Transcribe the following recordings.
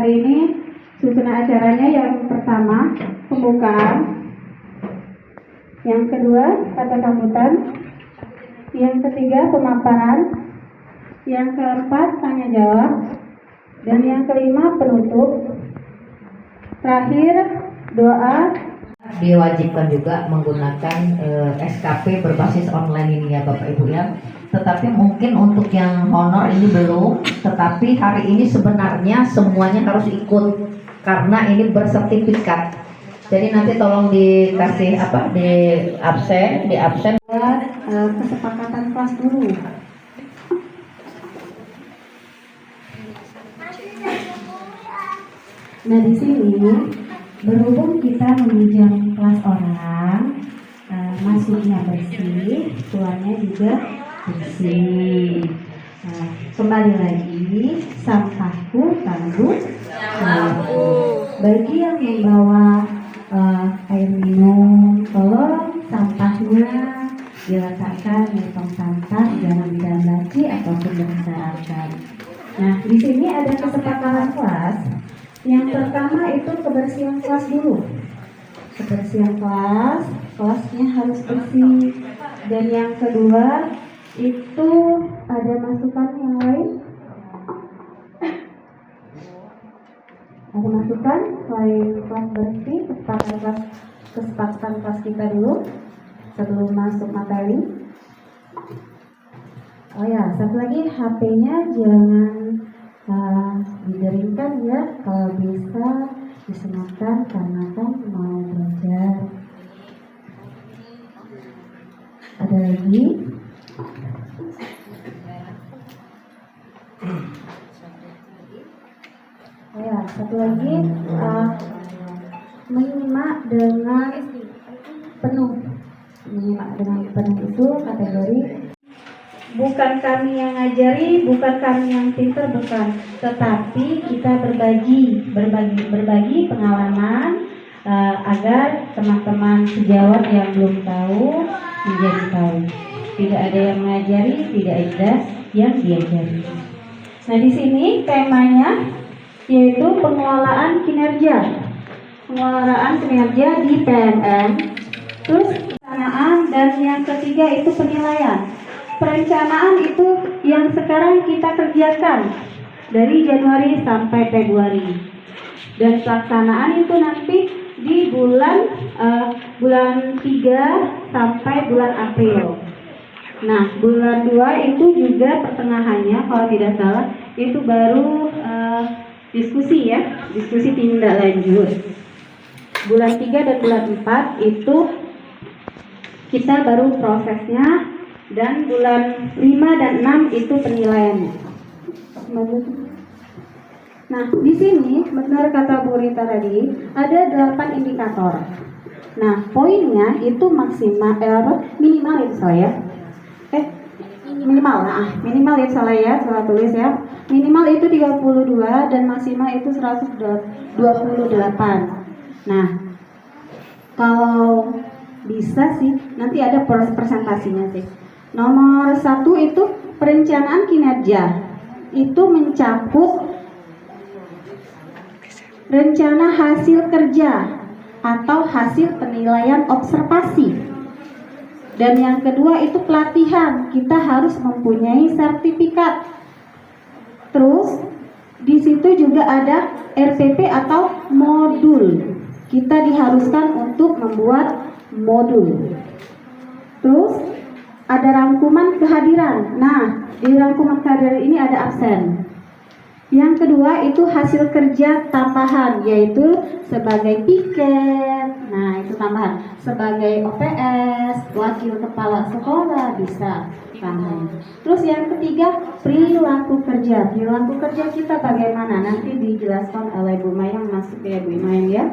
hari ini susunan acaranya yang pertama pembukaan, yang kedua kata sambutan, yang ketiga pemaparan, yang keempat tanya jawab, dan yang kelima penutup. Terakhir doa. Diwajibkan juga menggunakan SKP berbasis online ini ya Bapak Ibu ya. Tetapi mungkin untuk yang honor ini belum, tetapi hari ini sebenarnya semuanya harus ikut karena ini bersertifikat. Jadi nanti tolong dikasih di absen Kesepakatan kelas dulu. Nah, di sini berhubung kita meminjam kelas orang, masuknya bersih, keluarnya juga bersih. Nah, kembali lagi, sampahku tanggung aku. Bagi yang membawa air minum, tolong sampahnya diletakkan di tong sampah, jangan di dalam laci ataupun berserakan. Nah, di sini ada kesepakatan kelas. Yang pertama itu kebersihan kelas dulu. Kebersihan kelas, kelasnya harus bersih. Dan yang kedua itu ada masukan yang lain. Ada masukan selain kelas bersih, kesepakatan kelas kita dulu sebelum masuk materi. Oh ya, satu lagi HP-nya jangan digeringkan ya, kalau bisa disematkan karena kan mau belajar. Ada lagi? Oh ya, satu lagi menyimak dengan penuh. Menyimak dengan penuh itu kategori bukan kami yang ngajari, bukan kami yang pintar, bukan, tetapi kita berbagi pengalaman agar teman-teman sejawat yang belum tahu menjadi tahu. Tidak ada yang mengajari, tidak ada yang diajari. Nah, di sini temanya yaitu pengelolaan kinerja. Pengelolaan kinerja di PNM. Terus perencanaan, dan yang ketiga itu penilaian. Perencanaan itu yang sekarang kita kerjakan dari Januari sampai Februari, dan pelaksanaan itu nanti di bulan 3 sampai bulan April. Nah, bulan 2 itu juga pertengahannya kalau tidak salah itu baru diskusi ya, diskusi tindak lanjut. Bulan 3 dan bulan 4 itu kita baru prosesnya, dan bulan 5 dan 6 itu penilaiannya. Nah, di sini benar kata Bu Rita tadi, ada 8 indikator. Nah, poinnya itu minimal itu saya. Minimal itu salah tulis ya. Minimal itu 32 dan maksimal itu 128. Nah, kalau bisa sih nanti ada presentasinya sih. Nomor 1 itu perencanaan kinerja. Itu mencakup rencana hasil kerja atau hasil penilaian observasi. Dan yang kedua itu pelatihan. Kita harus mempunyai sertifikat. Terus di situ juga ada RPP atau modul. Kita diharuskan untuk membuat modul. Terus ada rangkuman kehadiran. Nah, di rangkuman kehadiran ini ada absen. Yang kedua itu hasil kerja tambahan, yaitu sebagai piket. Nah, itu tambahan. Sebagai OPS, wakil kepala sekolah bisa tambahan. Terus yang ketiga perilaku kerja. Perilaku kerja kita bagaimana? Nanti dijelaskan oleh Bu Mayang, masuk ya Bu Mayang ya.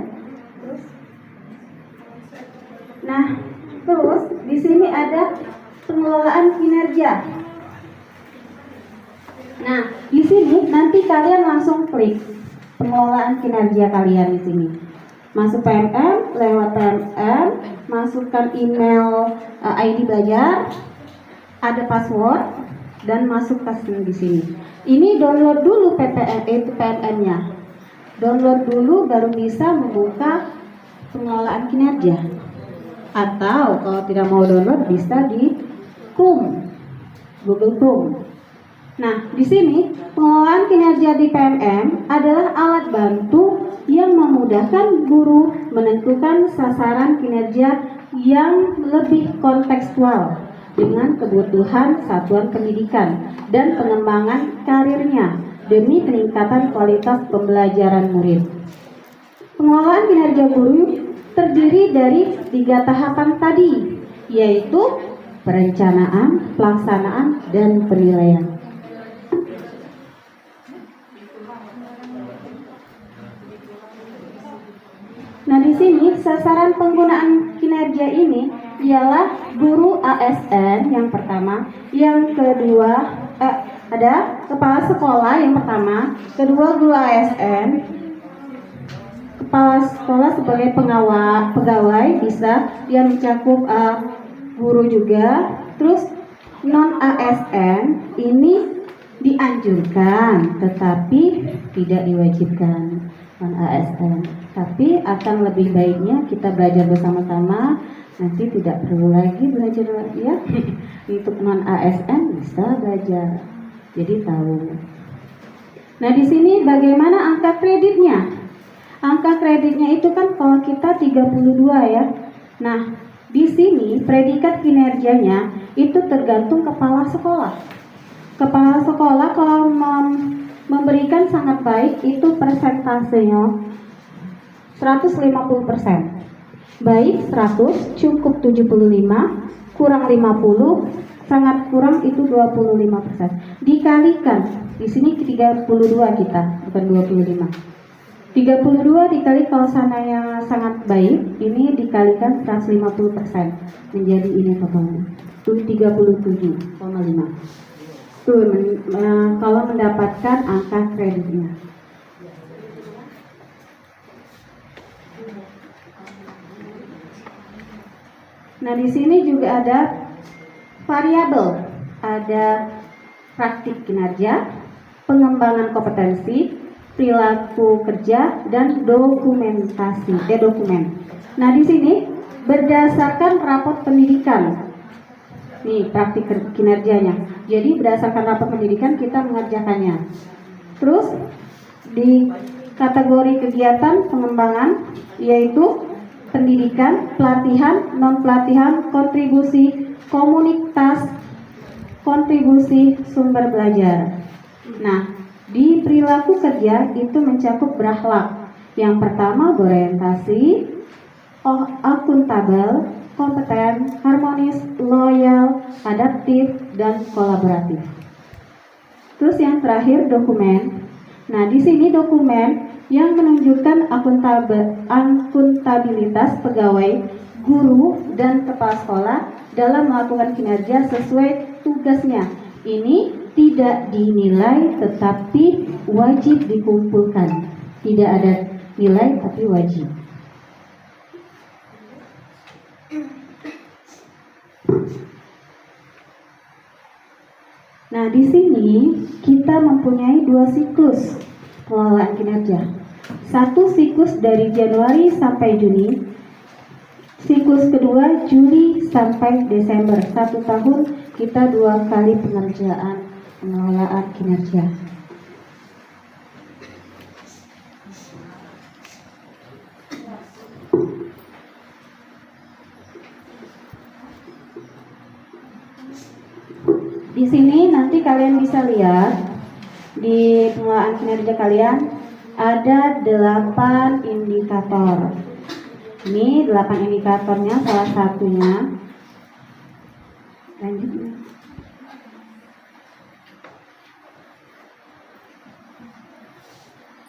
Terus di sini ada pengelolaan kinerja. Nah, di sini nanti kalian langsung klik pengelolaan kinerja kalian di sini. Masuk PMM, lewat PMM, masukkan email ID belajar, ada password, dan masuk ke di sini. Ini download dulu PMM-nya. Download dulu baru bisa membuka pengelolaan kinerja. Atau kalau tidak mau download bisa di Chrome, Google Chrome. Nah, di sini pengelolaan kinerja di PMM adalah alat bantu yang memudahkan guru menentukan sasaran kinerja yang lebih kontekstual dengan kebutuhan satuan pendidikan dan pengembangan karirnya demi peningkatan kualitas pembelajaran murid. Pengelolaan kinerja guru terdiri dari 3 tahapan tadi, yaitu perencanaan, pelaksanaan, dan penilaian. Nah, di sini sasaran penggunaan kinerja ini ialah guru ASN yang pertama, yang kedua ada kepala sekolah yang pertama, kedua guru ASN, kepala sekolah sebagai pegawai bisa dia mencakup guru juga. Terus non ASN ini dianjurkan tetapi tidak diwajibkan non ASN. Tapi akan lebih baiknya kita belajar bersama-sama, nanti tidak perlu lagi belajar ya. Untuk non ASN bisa belajar, jadi tahu. Nah, di sini bagaimana angka kreditnya? Angka kreditnya itu kan kalau kita 32 ya. Nah, di sini predikat kinerjanya itu tergantung kepala sekolah. Kepala sekolah kalau memberikan sangat baik itu persentasenya 150%. Baik 100, cukup 75, kurang 50, sangat kurang itu 25%. Dikalikan, di sini 32 kita, bukan 25. 32 dikali kalau sananya sangat baik, ini dikalikan 150%, menjadi ini totalnya. Itu 37,5. Tuh, kalau mendapatkan angka kreditnya. Nah, di sini juga ada variabel, ada praktik kinerja, pengembangan kompetensi, perilaku kerja, dan dokumentasi, dokumen. Nah, di sini berdasarkan rapot pendidikan. Nih, praktik kinerjanya. Jadi berdasarkan rapot pendidikan kita mengerjakannya. Terus di kategori kegiatan pengembangan yaitu pendidikan, pelatihan, non-pelatihan, kontribusi komunitas, kontribusi sumber belajar. Nah, di perilaku kerja itu mencakup berakhlak. Yang pertama berorientasi, akuntabel, kompeten, harmonis, loyal, adaptif, dan kolaboratif. Terus yang terakhir dokumen. Nah, di sini dokumen yang menunjukkan akuntabilitas pegawai, guru, dan kepala sekolah dalam melakukan kinerja sesuai tugasnya. Ini tidak dinilai tetapi wajib dikumpulkan. Tidak ada nilai tapi wajib. Nah, di sini kita mempunyai 2 siklus pengelolaan kinerja. Satu siklus dari Januari sampai Juni, siklus kedua Juli sampai Desember. 1 tahun kita 2 kali pengerjaan pengelolaan kinerja. Di sini nanti kalian bisa lihat di pengelolaan kinerja kalian ada 8 indikator. Ini 8 indikatornya, salah satunya. Lanjut.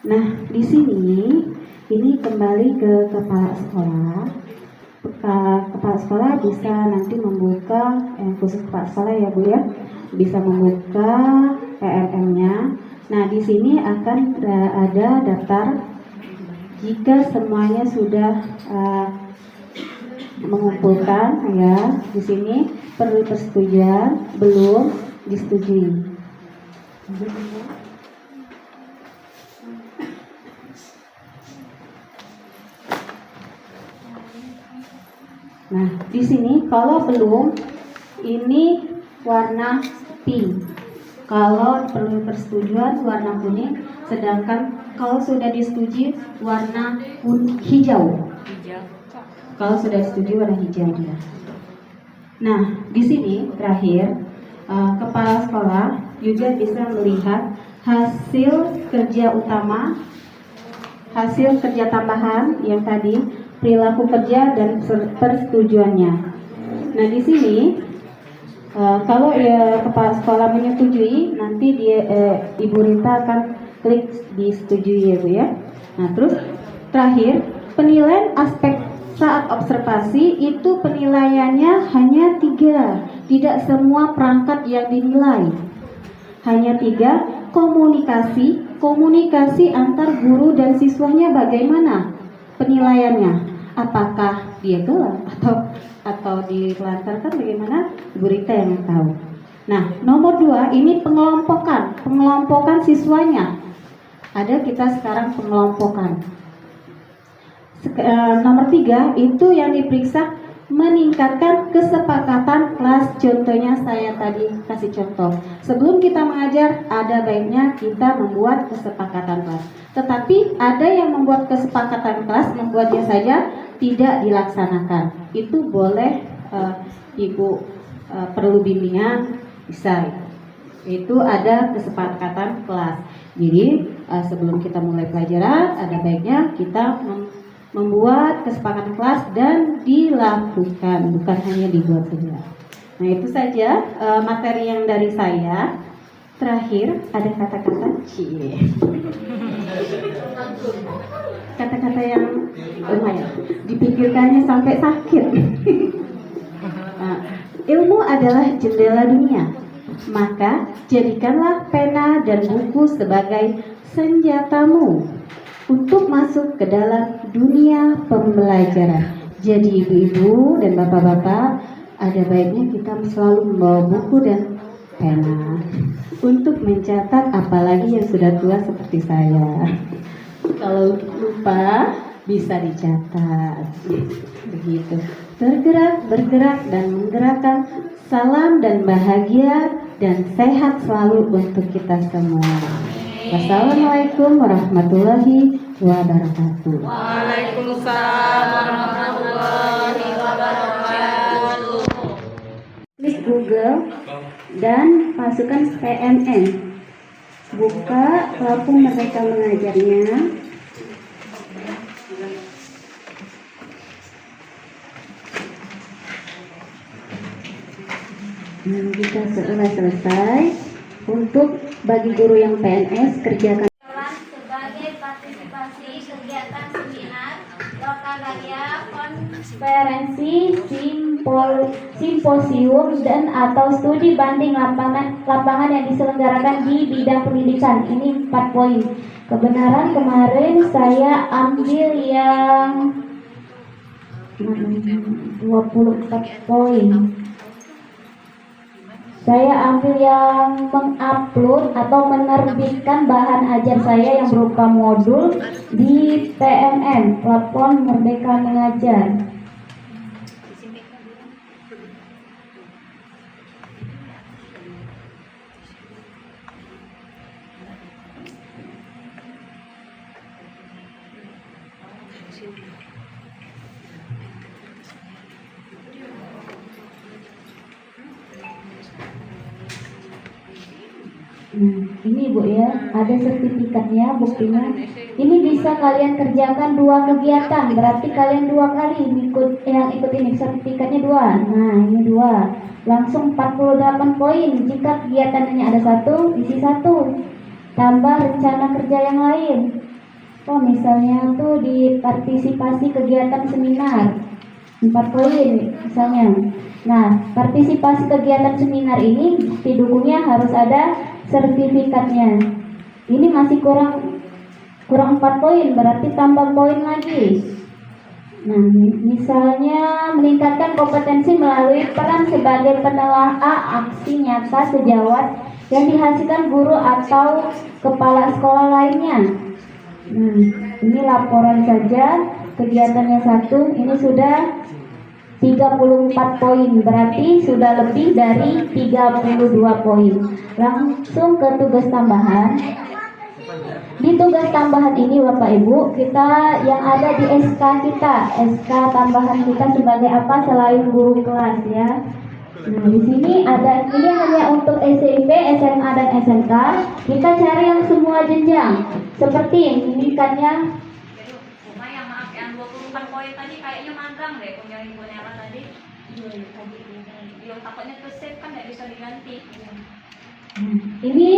Nah, di sini ini kembali ke kepala sekolah. Kepala sekolah bisa nanti membuka, khusus kepala sekolah ya Bu ya, bisa membuka PMM-nya. Nah, di sini akan ada daftar jika semuanya sudah mengumpulkan ya. Di sini perlu persetujuan, belum disetujui. Nah, di sini kalau belum, ini warna pink. Kalau perlu persetujuan warna kuning, sedangkan kalau sudah disetujui warna hijau. Kalau sudah setuju warna hijau dia. Nah, di sini terakhir kepala sekolah juga bisa melihat hasil kerja utama, hasil kerja tambahan yang tadi, perilaku kerja dan persetujuannya. Nah, di sini kalau ya kepala sekolah menyetujui, nanti dia Ibu Rita akan klik disetujui ya Bu ya. Nah, terus terakhir penilaian aspek saat observasi itu penilaiannya hanya 3, tidak semua perangkat yang dinilai, hanya 3. Komunikasi antar guru dan siswanya bagaimana penilaiannya, apakah dia gelap atau dilantarkan, bagaimana Ibu Rita yang tahu. Nah, nomor 2 ini pengelompokan siswanya. Ada kita sekarang pengelompokan. Nomor 3 itu yang diperiksa meningkatkan kesepakatan kelas. Contohnya saya tadi kasih contoh. Sebelum kita mengajar, ada baiknya kita membuat kesepakatan kelas. Tetapi ada yang membuat kesepakatan kelas, membuatnya saja tidak dilaksanakan. Itu boleh Ibu perlu bimbingan, bisa. Itu ada kesepakatan kelas. Jadi sebelum kita mulai pelajaran, ada baiknya kita membuat kesepakatan kelas dan dilakukan, bukan hanya dibuat saja. Nah, itu saja materi yang dari saya. Terakhir ada kata-kata kata-kata yang lumayan dipikirkannya sampai sakit. Nah, ilmu adalah jendela dunia, maka jadikanlah pena dan buku sebagai senjatamu untuk masuk ke dalam dunia pembelajaran. Jadi ibu-ibu dan bapak-bapak, ada baiknya kita selalu membawa buku dan pena untuk mencatat, apalagi yang sudah tua seperti saya. Kalau lupa bisa dicatat. Begitu. Bergerak dan menggerakkan. Salam dan bahagia dan sehat selalu untuk kita semua. Wassalamualaikum warahmatullahi wabarakatuh. Waalaikumsalam warahmatullahi wabarakatuh. Klik Google dan masukkan PMN. Buka pelampung Merdeka Mengajarnya. Jika sudah selesai, untuk bagi guru yang PNS kerjakan Sebagai partisipasi kegiatan seminar, lokalia, konferensi, simposium dan atau studi banding lapangan yang diselenggarakan di bidang pendidikan. Ini 4 poin. Kebenaran kemarin saya ambil yang 24 poin. Saya ambil yang mengupload atau menerbitkan bahan ajar saya yang berupa modul di PMN, Platform Merdeka Mengajar. Nah, ini Bu ya, ada sertifikatnya, buktinya. Ini bisa kalian kerjakan 2 kegiatan, berarti kalian 2 kali yang ikut ini, sertifikatnya 2. Nah, ini 2. Langsung 48 poin. Jika kegiatannya ada 1, isi 1. Tambah rencana kerja yang lain. Oh, misalnya tuh di partisipasi kegiatan seminar. 4 poin misalnya. Nah, partisipasi kegiatan seminar ini didukungnya harus ada sertifikatnya. Ini masih kurang 4 poin, berarti tambah poin lagi. Nah, misalnya meningkatkan kompetensi melalui peran sebagai penelaah aksi nyata sejawat yang dihasilkan guru atau kepala sekolah lainnya. Nah, ini laporan saja, kegiatannya 1, ini sudah 34 poin, berarti sudah lebih dari 32 poin. Langsung ke tugas tambahan. Di tugas tambahan ini Bapak Ibu, kita yang ada di SK kita, SK tambahan kita sebagai apa selain guru kelas ya. Nah, di sini ada, ini hanya untuk SMP, SMA dan SMK. Kita cari yang semua jenjang. Seperti meningkatnya. Cuma yang maaf yang 24 poin tadi kayaknya magang deh punya Nela tadi. Yang takutnya ke save kan nggak bisa diganti. Ini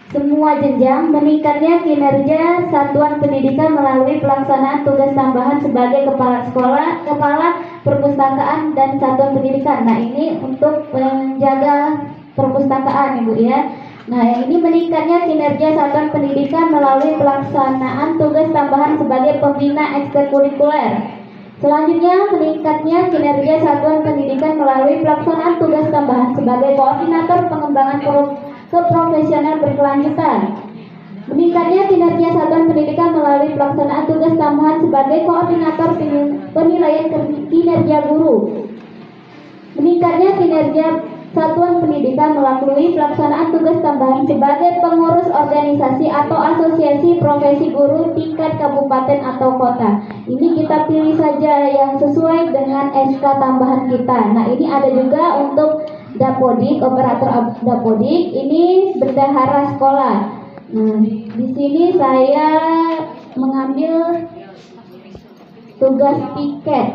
semua jenjang meningkatnya kinerja satuan pendidikan melalui pelaksanaan tugas tambahan sebagai kepala sekolah, kepala perpustakaan dan satuan pendidikan. Nah, ini untuk menjaga perpustakaan Ibu ya. Nah, yang ini meningkatnya kinerja satuan pendidikan melalui pelaksanaan tugas tambahan sebagai pembina ekstrakurikuler. Selanjutnya, meningkatnya kinerja satuan pendidikan melalui pelaksanaan tugas tambahan sebagai koordinator pengembangan keprofesional berkelanjutan. Meningkatnya kinerja satuan pendidikan melalui pelaksanaan tugas tambahan sebagai koordinator penilaian kinerja guru. Meningkatnya kinerja satuan pendidikan melalui pelaksanaan tugas tambahan sebagai pengurus organisasi atau asosiasi profesi guru tingkat kabupaten atau kota. Ini kita pilih saja yang sesuai dengan SK tambahan kita. Nah, ini ada juga untuk Dapodik, operator Dapodik, ini bendahara sekolah. Nah, di sini saya mengambil tugas piket.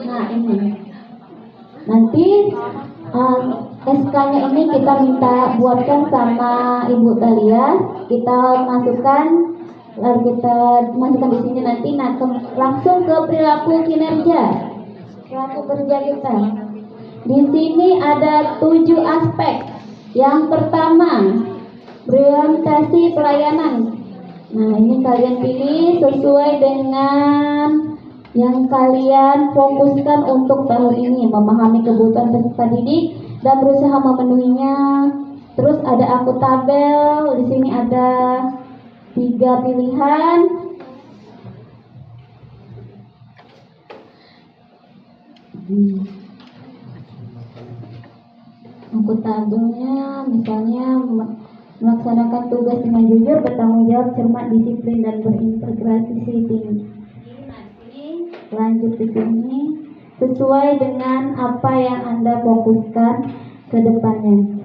Nah, ini nanti SK-nya ini kita minta buatkan sama Ibu Dahlia, kita masukkan, lalu kita masukkan di sini nanti. Nah, langsung ke perilaku kinerja, perilaku kerja kita. Di sini ada 7 aspek. Yang pertama, orientasi pelayanan. Nah, ini kalian pilih sesuai dengan yang kalian fokuskan untuk tahun ini, memahami kebutuhan peserta didik dan berusaha memenuhinya. Terus ada akuntabel, di sini ada 3 pilihan. Akuntabelnya misalnya melaksanakan tugas dengan jujur, bertanggung jawab, cermat, disiplin dan berintegrasi tinggi. Lanjut di sini sesuai dengan apa yang Anda fokuskan ke depannya.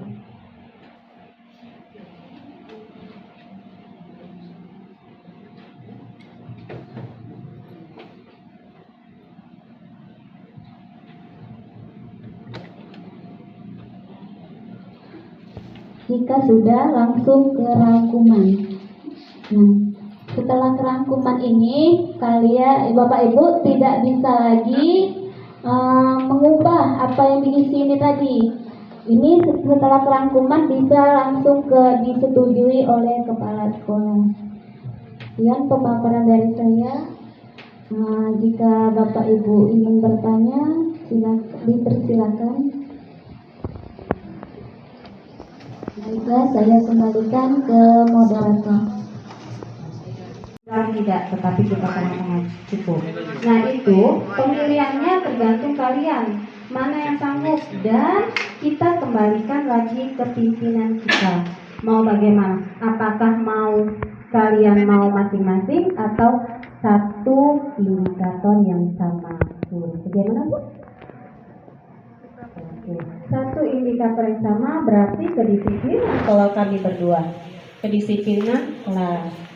Jika sudah, langsung ke rangkuman. Nah, setelah kerangkuman ini, kalian Bapak Ibu tidak bisa lagi mengubah apa yang diisi ini tadi. Ini setelah kerangkuman bisa langsung disetujui oleh kepala sekolah. Sekian pemaparan dari saya. Jika Bapak Ibu ingin bertanya, dipersilakan. Baiklah, saya kembalikan ke moderator. Tidak, tetapi kita akan cukup. Nah, itu pemilihannya tergantung kalian mana yang sanggup, dan kita kembalikan lagi ke pimpinan kita. Mau bagaimana? Apakah kalian mau masing-masing atau satu indikator yang sama? Bagaimana, Bu? Oke. Satu indikator yang sama berarti kedisiplinan kalau kami berdua. Kedisiplinan kelas.